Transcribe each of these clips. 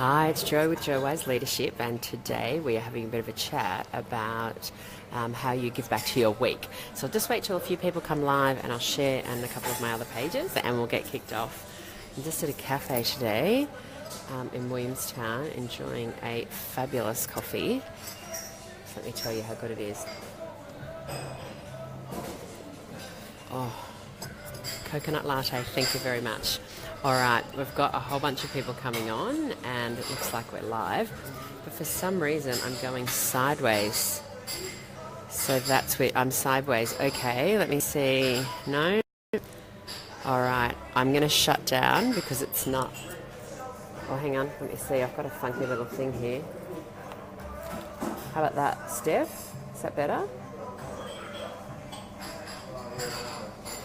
Hi, it's Jo with Jo Wise Leadership, and today we are having a bit of a chat about how you give back to your week. So I'll just wait till a few people come live and I'll share in a couple of my other pages and we'll get kicked off. I'm just at a cafe today in Williamstown enjoying a fabulous coffee. So let me tell you how good it is. Oh, coconut latte, thank you very much. All right, we've got a whole bunch of people coming on and it looks like we're live, but for some reason I'm going sideways. So that's where I'm sideways. Okay, let me see. No? All right, I'm going to shut down because it's not. Oh, hang on, let me see. I've got a funky little thing here. How about that, Steph? Is that better?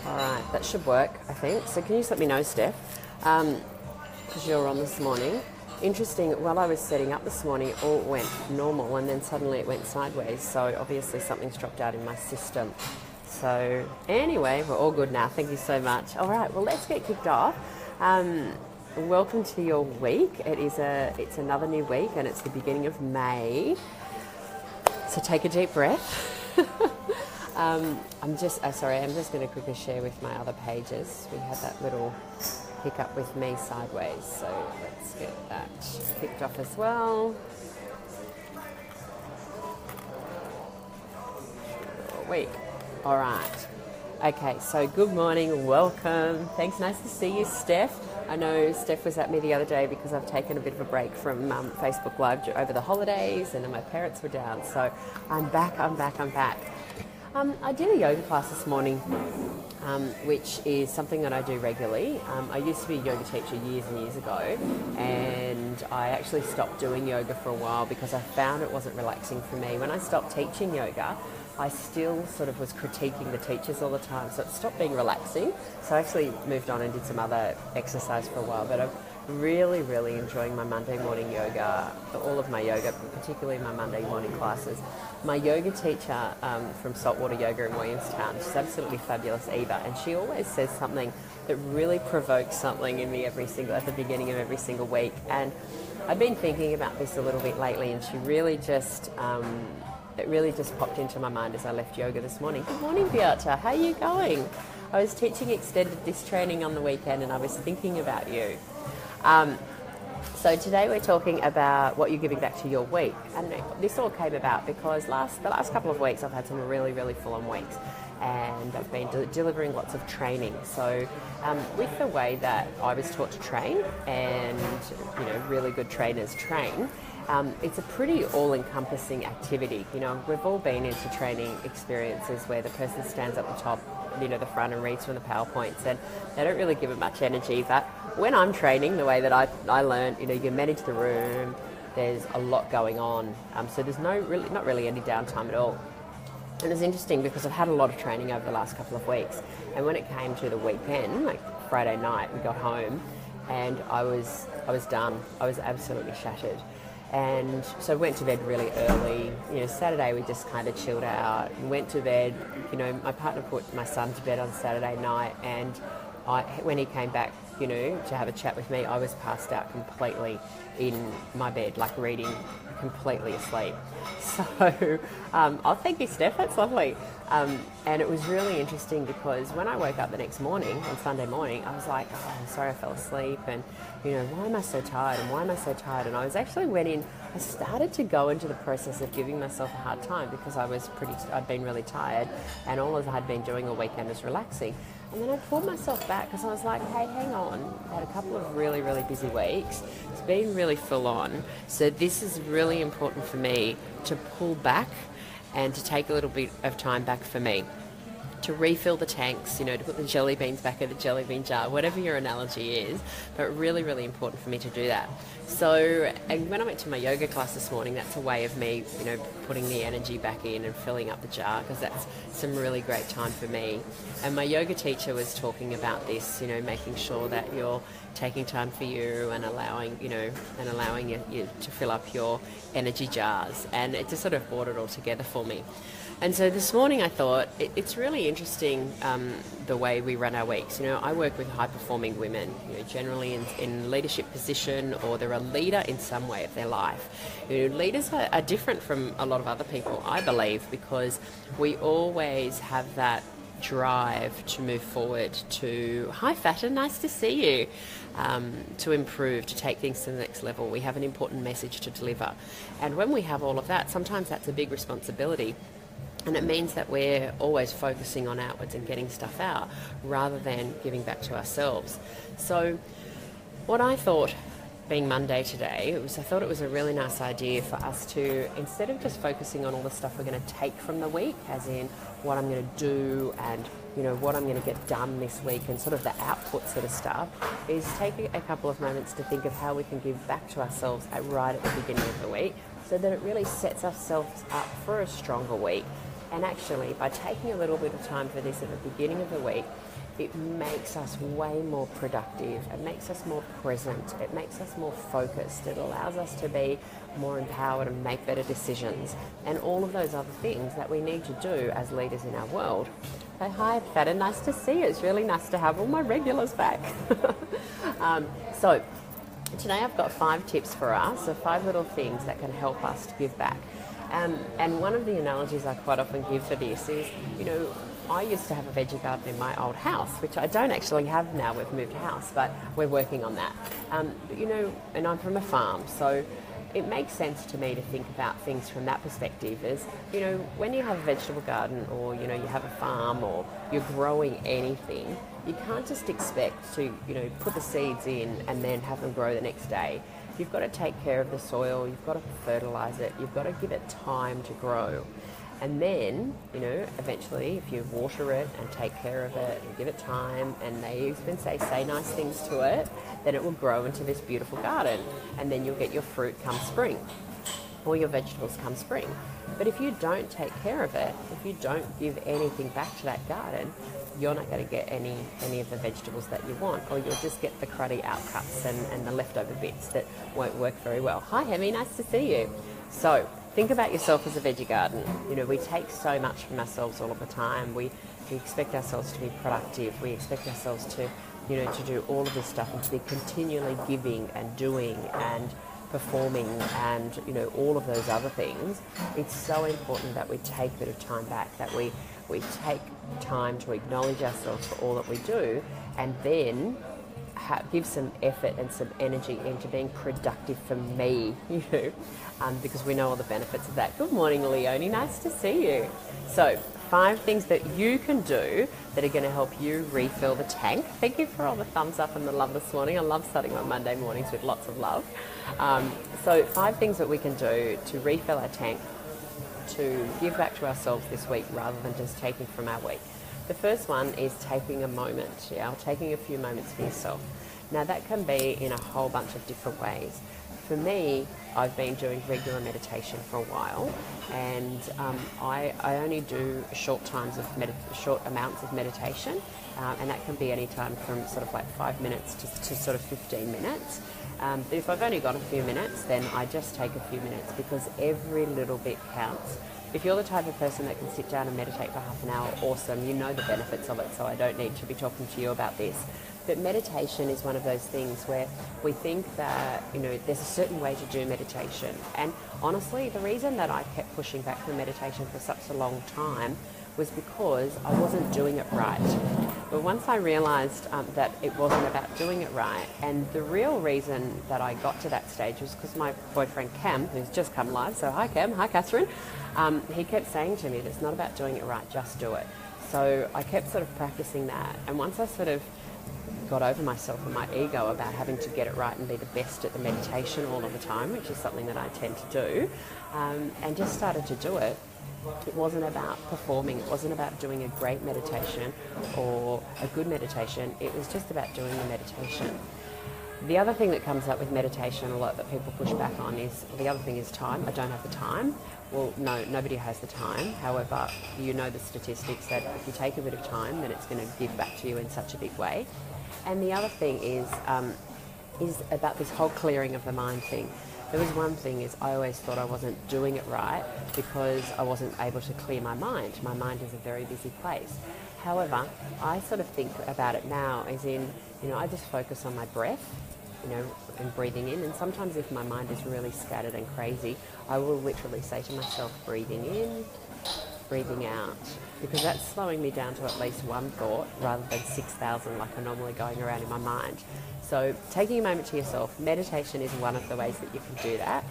All right, that should work, I think. So can you just let me know, Steph? Because you're on this morning. Interesting, while I was setting up this morning, it all went normal and then suddenly it went sideways. So obviously something's dropped out in my system. So anyway, we're all good now. Thank you so much. All right, well, let's get kicked off. Welcome to your week. It's another new week and it's the beginning of May. So take a deep breath. I'm just going to quickly share with my other pages. We had that little hiccup with me sideways, so let's get that kicked off as well. Week. All right. Okay, so good morning, welcome. Thanks, nice to see you, Steph. I know Steph was at me the other day because I've taken a bit of a break from Facebook Live over the holidays and then my parents were down, so I'm back. I did a yoga class this morning, which is something that I do regularly. I used to be a yoga teacher years and years ago, and I actually stopped doing yoga for a while because I found it wasn't relaxing for me. When I stopped teaching yoga, I still sort of was critiquing the teachers all the time, so it stopped being relaxing. So I actually moved on and did some other exercise for a while, but I'm really enjoying my Monday morning yoga, all of my yoga, particularly my Monday morning classes. My yoga teacher from Saltwater Yoga in Williamstown, she's absolutely fabulous, Eva, and she always says something that really provokes something in me at the beginning of every single week. And I've been thinking about this a little bit lately, and she really just it really just popped into my mind as I left yoga this morning. Good morning, Beata. How are you going? I was teaching extended disc training on the weekend and I was thinking about you. So today we're talking about what you're giving back to your week. And this all came about because the last couple of weeks I've had some really full-on weeks. And I've been delivering lots of training. So with the way that I was taught to train and really good trainers train, it's a pretty all-encompassing activity. We've all been into training experiences where the person stands up the top, the front and reads from the PowerPoints, and they don't really give it much energy. But when I'm training, the way that I learned, you manage the room, there's a lot going on. So there's not really any downtime at all. And it's interesting because I've had a lot of training over the last couple of weeks. And when it came to the weekend, like Friday night, we got home and I was done. I was absolutely shattered. And so I went to bed really early. Saturday we just kind of chilled out and went to bed. My partner put my son to bed on Saturday night, and when he came back, to have a chat with me, I was passed out completely in my bed, like reading, completely asleep. So, thank you, Steph, that's lovely. And it was really interesting because when I woke up the next morning, on Sunday morning, I was like, oh, I'm sorry I fell asleep, and, why am I so tired, and why am I so tired? And I I started to go into the process of giving myself a hard time because I'd been really tired, and all I had been doing all weekend was relaxing. And then I pulled myself back because I was like, hey, hang on. I had a couple of really busy weeks. It's been really full on. So this is really important for me to pull back and to take a little bit of time back for me, to refill the tanks, to put the jelly beans back in the jelly bean jar, whatever your analogy is, but really important for me to do that. So, and when I went to my yoga class this morning, that's a way of me, putting the energy back in and filling up the jar, because that's some really great time for me. And my yoga teacher was talking about this, making sure that you're taking time for you and allowing you to fill up your energy jars. And it just sort of brought it all together for me. And so this morning I thought it's really interesting the way we run our weeks. You know, I work with high-performing women, you know, generally in leadership position, or they're a leader in some way of their life. You know, leaders are different from a lot of other people, I believe, because we always have that drive to move forward, to hi Fatta, nice to see you, to improve, to take things to the next level. We have an important message to deliver, and when we have all of that, sometimes that's a big responsibility. And it means that we're always focusing on outwards and getting stuff out rather than giving back to ourselves. So what I thought, being Monday today, I thought it was a really nice idea for us to, instead of just focusing on all the stuff we're going to take from the week, as in what I'm going to do and, you know, what I'm going to get done this week and sort of the output sort of stuff, is take a couple of moments to think of how we can give back to ourselves right at the beginning of the week, so that it really sets ourselves up for a stronger week. And actually, by taking a little bit of time for this at the beginning of the week, it makes us way more productive, it makes us more present, it makes us more focused, it allows us to be more empowered and make better decisions, and all of those other things that we need to do as leaders in our world. So hi Fatta, nice to see you. It's really nice to have all my regulars back. So today I've got 5 tips for us, so 5 little things that can help us to give back. And one of the analogies I quite often give for this is, you know, I used to have a veggie garden in my old house, which I don't actually have now. We've moved house, but we're working on that. You know, and I'm from a farm, so it makes sense to me to think about things from that perspective. As, you know, when you have a vegetable garden, or, you know, you have a farm, or you're growing anything, you can't just expect to, you know, put the seeds in and then have them grow the next day. You've got to take care of the soil, you've got to fertilise it, you've got to give it time to grow. And then, you know, eventually if you water it and take care of it and give it time, and they even say nice things to it, then it will grow into this beautiful garden. And then you'll get your fruit come spring, or your vegetables come spring. But if you don't take care of it, if you don't give anything back to that garden, you're not going to get any of the vegetables that you want, or you'll just get the cruddy outcuts and the leftover bits that won't work very well. Hi Hemi, nice to see you. So think about yourself as a veggie garden. You know, we take so much from ourselves all of the time. We expect ourselves to be productive. We expect ourselves to, you know, to do all of this stuff and to be continually giving and doing and performing and, you know, all of those other things. It's so important that we take a bit of time back, that we take time to acknowledge ourselves for all that we do, and then give some effort and some energy into being productive for me, you know, because we know all the benefits of that. Good morning, Leonie. Nice to see you. So 5 things that you can do that are going to help you refill the tank. Thank you for all the thumbs up and the love this morning. I love starting my Monday mornings with lots of love. So 5 things that we can do to refill our tank, to give back to ourselves this week rather than just taking from our week. The first one is taking a moment, taking a few moments for yourself. Now that can be in a whole bunch of different ways. For me, I've been doing regular meditation for a while, and I only do short amounts of meditation, and that can be any time from sort of like 5 minutes to sort of 15 minutes. But if I've only got a few minutes, then I just take a few minutes, because every little bit counts. If you're the type of person that can sit down and meditate for half an hour, awesome, you know the benefits of it, so I don't need to be talking to you about this. But meditation is one of those things where we think that, you know, there's a certain way to do meditation. And honestly, the reason that I kept pushing back from meditation for such a long time was because I wasn't doing it right. But once I realised that it wasn't about doing it right, and the real reason that I got to that stage was because my boyfriend Cam, who's just come live, so hi Cam, hi Catherine, he kept saying to me that it's not about doing it right, just do it. So I kept sort of practicing that, and once I sort of got over myself and my ego about having to get it right and be the best at the meditation all of the time, which is something that I tend to do, and just started to do it, it wasn't about performing, it wasn't about doing a great meditation or a good meditation, it was just about doing the meditation. The other thing that comes up with meditation a lot that people push back on is, the other thing is time. I don't have the time. Well, no, nobody has the time. However, you know the statistics that if you take a bit of time, then it's going to give back to you in such a big way. And the other thing is about this whole clearing of the mind thing. There was one thing is I always thought I wasn't doing it right because I wasn't able to clear my mind. My mind is a very busy place. However, I sort of think about it now as in, I just focus on my breath, and breathing in. And sometimes if my mind is really scattered and crazy, I will literally say to myself, breathing in, breathing out, because that's slowing me down to at least one thought rather than 6,000 like I'm normally going around in my mind. So taking a moment to yourself, meditation is one of the ways that you can do that.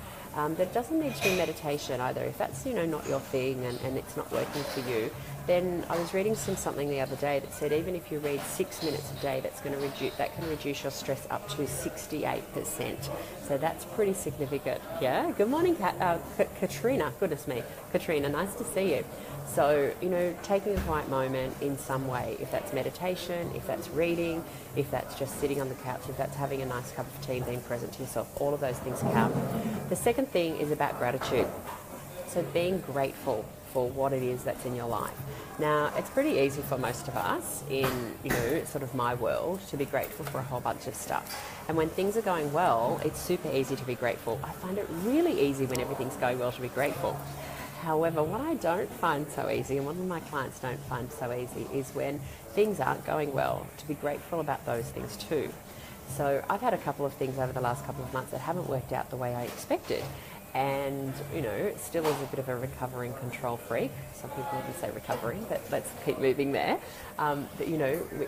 That doesn't need to be meditation either. If that's not your thing and it's not working for you, then I was reading something the other day that said even if you read 6 minutes a day, that can reduce your stress up to 68%. So that's pretty significant. Yeah. Good morning, Katrina. Goodness me, Katrina. Nice to see you. So, taking a quiet moment in some way, if that's meditation, if that's reading, if that's just sitting on the couch, if that's having a nice cup of tea and being present to yourself, all of those things count. The second thing is about gratitude. So being grateful for what it is that's in your life. Now, it's pretty easy for most of us in, sort of my world to be grateful for a whole bunch of stuff. And when things are going well, it's super easy to be grateful. I find it really easy when everything's going well to be grateful. However, what I don't find so easy, and what my clients don't find so easy, is when things aren't going well, to be grateful about those things too. So I've had a couple of things over the last couple of months that haven't worked out the way I expected. And, still is a bit of a recovering control freak. Some people wouldn't say recovering, but let's keep moving there. But,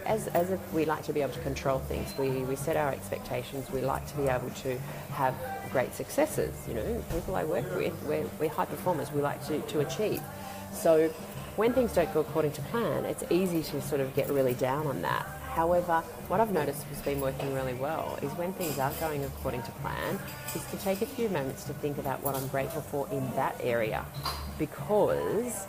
as we like to be able to control things, we set our expectations. We like to be able to have great successes. People I work with, we're high performers. We like to achieve. So when things don't go according to plan, it's easy to sort of get really down on that. However, what I've noticed has been working really well is when things are going according to plan, is to take a few moments to think about what I'm grateful for in that area, because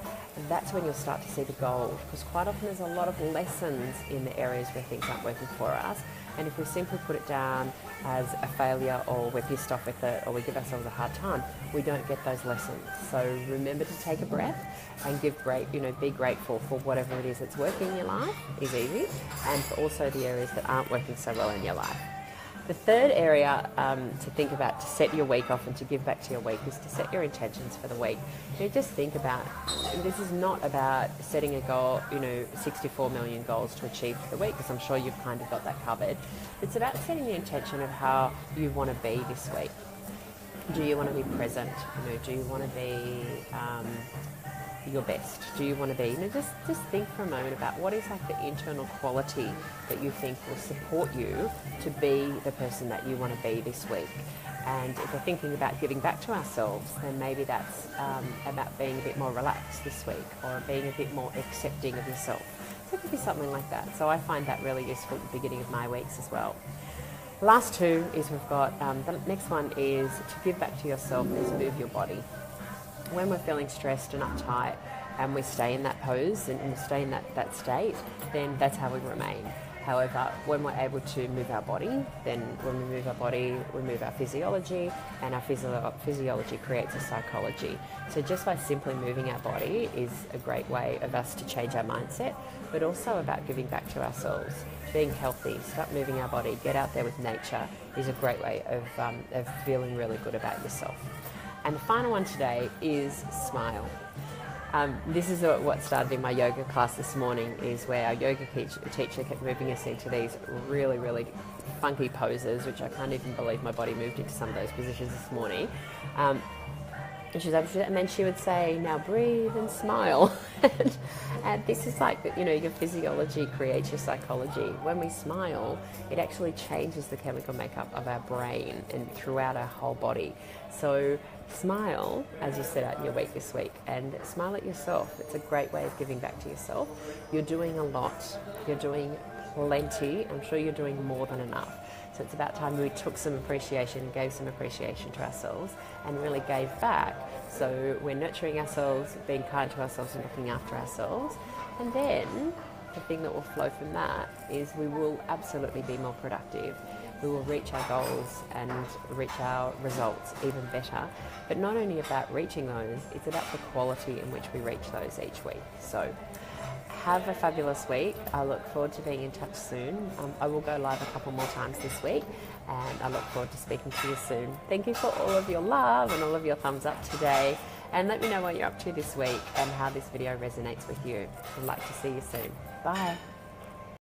that's when you'll start to see the gold. Because quite often there's a lot of lessons in the areas where things aren't working for us. And if we simply put it down as a failure, or we're pissed off with it, or we give ourselves a hard time, we don't get those lessons. So remember to take a breath and be grateful for whatever it is that's working in your life is easy, and for also the areas that aren't working so well in your life. The third area to think about to set your week off and to give back to your week is to set your intentions for the week. Just think about, this is not about setting a goal, 64 million goals to achieve for the week, because I'm sure you've kind of got that covered. It's about setting the intention of how you want to be this week. Do you want to be present? Do you want to be your best? Do you want to be, just think for a moment about what is like the internal quality that you think will support you to be the person that you want to be this week. And if we're thinking about giving back to ourselves, then maybe that's about being a bit more relaxed this week, or being a bit more accepting of yourself. So it could be something like that. So I find that really useful at the beginning of my weeks as well. Last two is we've got, the next one is to give back to yourself is move your body. When we're feeling stressed and uptight and we stay in that pose and we stay in that state, then that's how we remain. However, when we're able to move our body, then when we move our body, we move our physiology, and our physiology creates a psychology. So just by simply moving our body is a great way of us to change our mindset, but also about giving back to ourselves. Being healthy, start moving our body, get out there with nature is a great way of feeling really good about yourself. And the final one today is smile. This is what started in my yoga class this morning, is where our yoga teacher kept moving us into these really, really funky poses, which I can't even believe my body moved into some of those positions this morning. And then she would say, now breathe and smile. and this is like, your physiology creates your psychology. When we smile, it actually changes the chemical makeup of our brain and throughout our whole body. So smile as you set out in your week this week, and smile at yourself. It's a great way of giving back to yourself. You're doing a lot. You're doing plenty. I'm sure you're doing more than enough. So it's about time we took some appreciation, gave some appreciation to ourselves, and really gave back. So we're nurturing ourselves, being kind to ourselves and looking after ourselves. And then the thing that will flow from that is we will absolutely be more productive. We will reach our goals and reach our results even better. But not only about reaching those, it's about the quality in which we reach those each week. So have a fabulous week. I look forward to being in touch soon. I will go live a couple more times this week, and I look forward to speaking to you soon. Thank you for all of your love and all of your thumbs up today. And let me know what you're up to this week and how this video resonates with you. I'd like to see you soon. Bye.